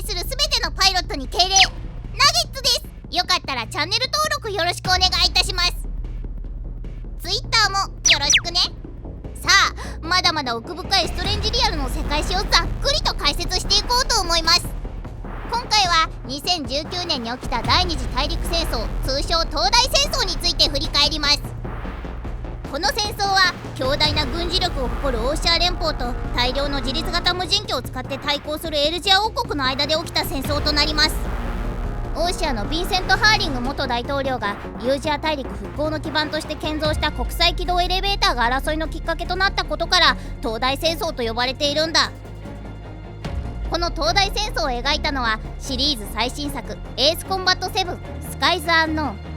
する全てのパイロットに敬礼、ナゲッツです。よかったらチャンネル登録よろしくお願いいたします。 Twitter もよろしくね。さあ、まだまだ奥深いストレンジリアルの世界史をざっくりと解説していこうと思います。今回は2019年に起きた第二次大陸戦争、通称東大戦争について振り返ります。この戦争は強大な軍事力を誇るオーシア連邦と大量の自律型無人機を使って対抗するエルジア王国の間で起きた戦争となります。オーシアのヴィンセント・ハーリング元大統領がユージア大陸復興の基盤として建造した国際軌道エレベーターが争いのきっかけとなったことから東大戦争と呼ばれているんだ。この東大戦争を描いたのはシリーズ最新作エースコンバット7スカイズ・アンノーン。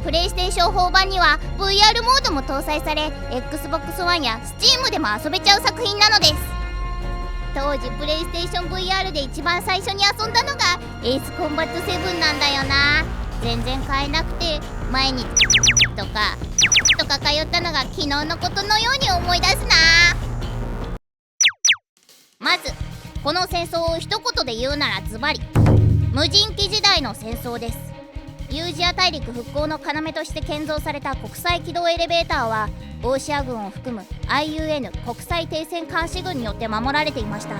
プレイステーション4版には VR モードも搭載され Xbox One や Steam でも遊べちゃう作品なのです。当時プレイステーション VR で一番最初に遊んだのがエースコンバット7なんだよな。全然買えなくて前にとか通ったのが昨日のことのように思い出すな。まずこの戦争を一言で言うならズバリ無人機時代の戦争です。ユージア大陸復興の要として建造された国際軌道エレベーターはオーシア軍を含む IUN 国際停戦監視軍によって守られていました。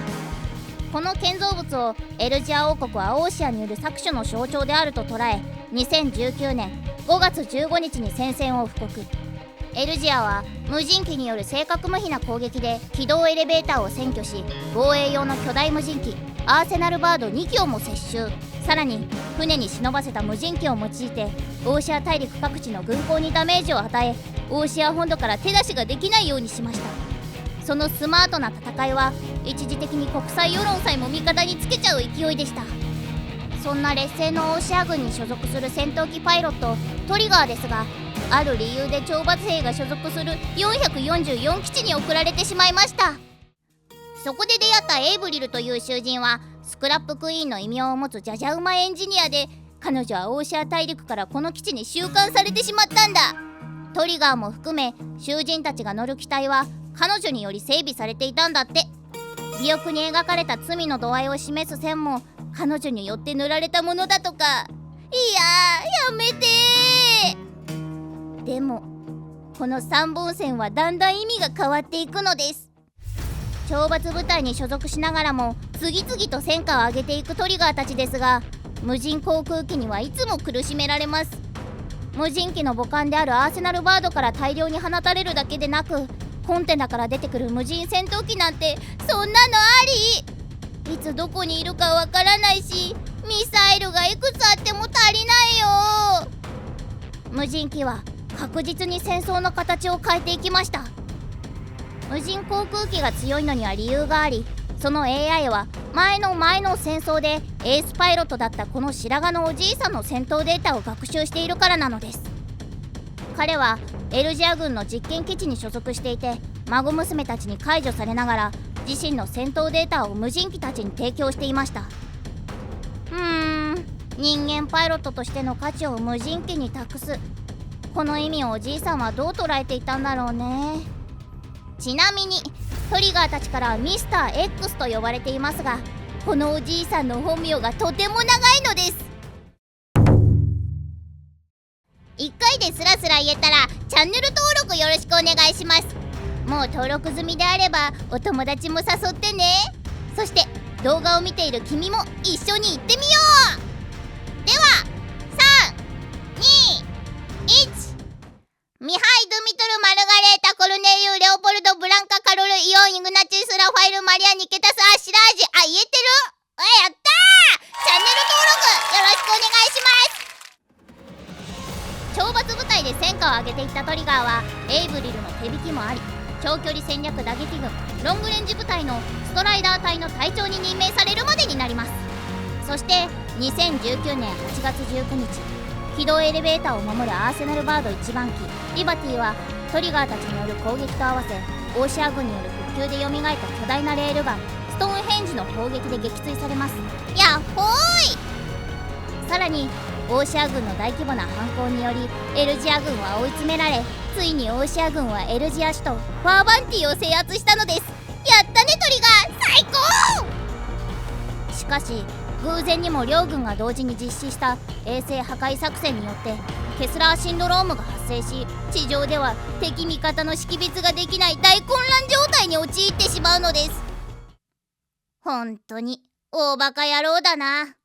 この建造物をエルジア王国はオーシアによる搾取の象徴であると捉え、2019年5月15日に宣戦を布告。エルジアは無人機による正確無比な攻撃で軌道エレベーターを占拠し、防衛用の巨大無人機アーセナルバード2機をも接収。さらに船に忍ばせた無人機を用いてオーシア大陸各地の軍港にダメージを与え、オーシア本土から手出しができないようにしました。そのスマートな戦いは一時的に国際世論さえも味方につけちゃう勢いでした。そんな劣勢のオーシア軍に所属する戦闘機パイロットトリガーですが、ある理由で懲罰兵が所属する444基地に送られてしまいました。そこで出会ったエイブリルという囚人はスクラップクイーンの異名を持つジャジャ馬エンジニアで、彼女はオーシア大陸からこの基地に収監されてしまったんだ。トリガーも含め囚人たちが乗る機体は彼女により整備されていたんだって。尾翼に描かれた罪の度合いを示す線も彼女によって塗られたものだとか。いやー、やめてー。でもこの3本線はだんだん意味が変わっていくのです。懲罰部隊に所属しながらも次々と戦果を上げていくトリガーたちですが、無人航空機にはいつも苦しめられます。無人機の母艦であるアーセナルバードから大量に放たれるだけでなく、コンテナから出てくる無人戦闘機なんてそんなのあり？いつどこにいるかわからないし、ミサイルがいくつあっても足りないよ。無人機は確実に戦争の形を変えていきました。無人航空機が強いのには理由があり、その AI は前の戦争でエースパイロットだったこの白髪のおじいさんの戦闘データを学習しているからなのです。彼はエルジア軍の実験基地に所属していて、孫娘たちに解除されながら自身の戦闘データを無人機たちに提供していました。人間パイロットとしての価値を無人機に託す、この意味をおじいさんはどう捉えていたんだろうね。ちなみにトリガーたちからはミスター X と呼ばれていますが、このおじいさんの本名がとても長いのです。1回でスラスラ言えたらチャンネル登録よろしくお願いします。もう登録済みであればお友達も誘ってね。そして動画を見ている君も一緒に行ってみよう。では3、2、1。ミハイドミトル・マルガレータ・コルネリウ・レオポルド・ブランカ・カロル・イオン・イグナチウス・ラファエル・マリア・ニケタス・アシラージ。あ、言えてる？やったー！チャンネル登録よろしくお願いします。懲罰部隊で戦果を上げていったトリガーはエイブリルの手引きもあり、長距離戦略打撃軍ロングレンジ部隊のストライダー隊の隊長に任命されるまでになります。そして2019年8月19日、軌道エレベーターを守るアーセナルバード1番機リバティはトリガーたちによる攻撃と合わせ、オーシア軍による復旧で蘇った巨大なレールガンストーンヘンジの砲撃で撃墜されます。やっほーい。さらにオーシア軍の大規模な反攻によりエルジア軍は追い詰められ、ついにオーシア軍はエルジア首都ファーバンティを制圧したのです。やったねトリガー、最高！しかし偶然にも両軍が同時に実施した衛星破壊作戦によってケスラーシンドロームが発生し、地上では敵味方の識別ができない大混乱状態に陥ってしまうのです。本当に大バカ野郎だな。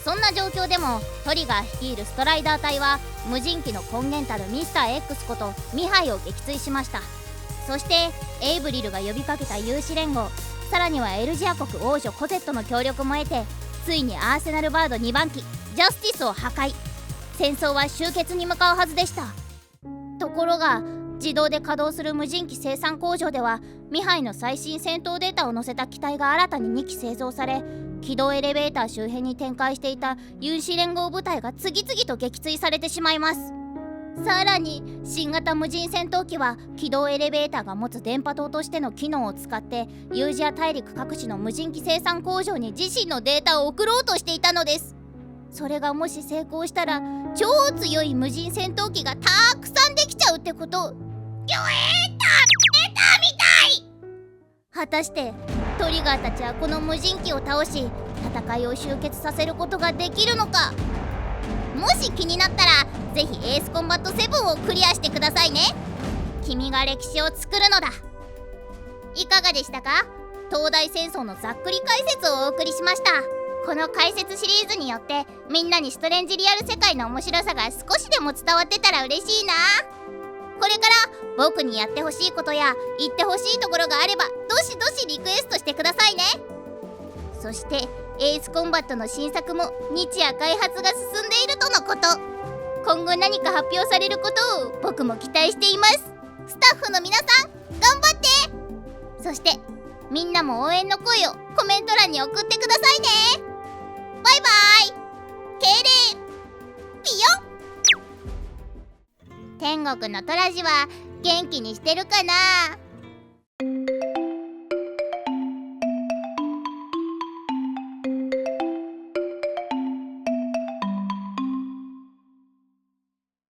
そんな状況でもトリガー率いるストライダー隊は無人機の根源たるミスター X ことミハイを撃墜しました。そしてエイブリルが呼びかけた有志連合、さらにはエルジア国王女コゼットの協力も得て、ついにアーセナルバード2番機ジャスティスを破壊。戦争は終結に向かうはずでした。ところが自動で稼働する無人機生産工場ではミハイの最新戦闘データを載せた機体が新たに2機製造され、軌道エレベーター周辺に展開していた有志連合部隊が次々と撃墜されてしまいます。さらに新型無人戦闘機は軌道エレベーターが持つ電波塔としての機能を使ってユージア大陸各地の無人機生産工場に自身のデータを送ろうとしていたのです。それがもし成功したら超強い無人戦闘機がたくさんできちゃうってこと。みたい。果たしてトリガーたちはこの無人機を倒し戦いを終結させることができるのか。もし気になったらぜひエースコンバット7をクリアしてくださいね。君が歴史を作るのだ。いかがでしたか。東大戦争のざっくり解説をお送りしました。この解説シリーズによってみんなにストレンジリアル世界の面白さが少しでも伝わってたら嬉しいな。これから僕にやってほしいことや言ってほしいところがあればどしどしリクエストしてくださいね。そしてエースコンバットの新作も日夜開発が進んでいるとのこと。今後何か発表されることを僕も期待しています。スタッフの皆さん頑張って。そしてみんなも応援の声をコメント欄に送ってくださいね。バイバイ。敬礼ピヨ。天国のトラジは元気にしてるかな。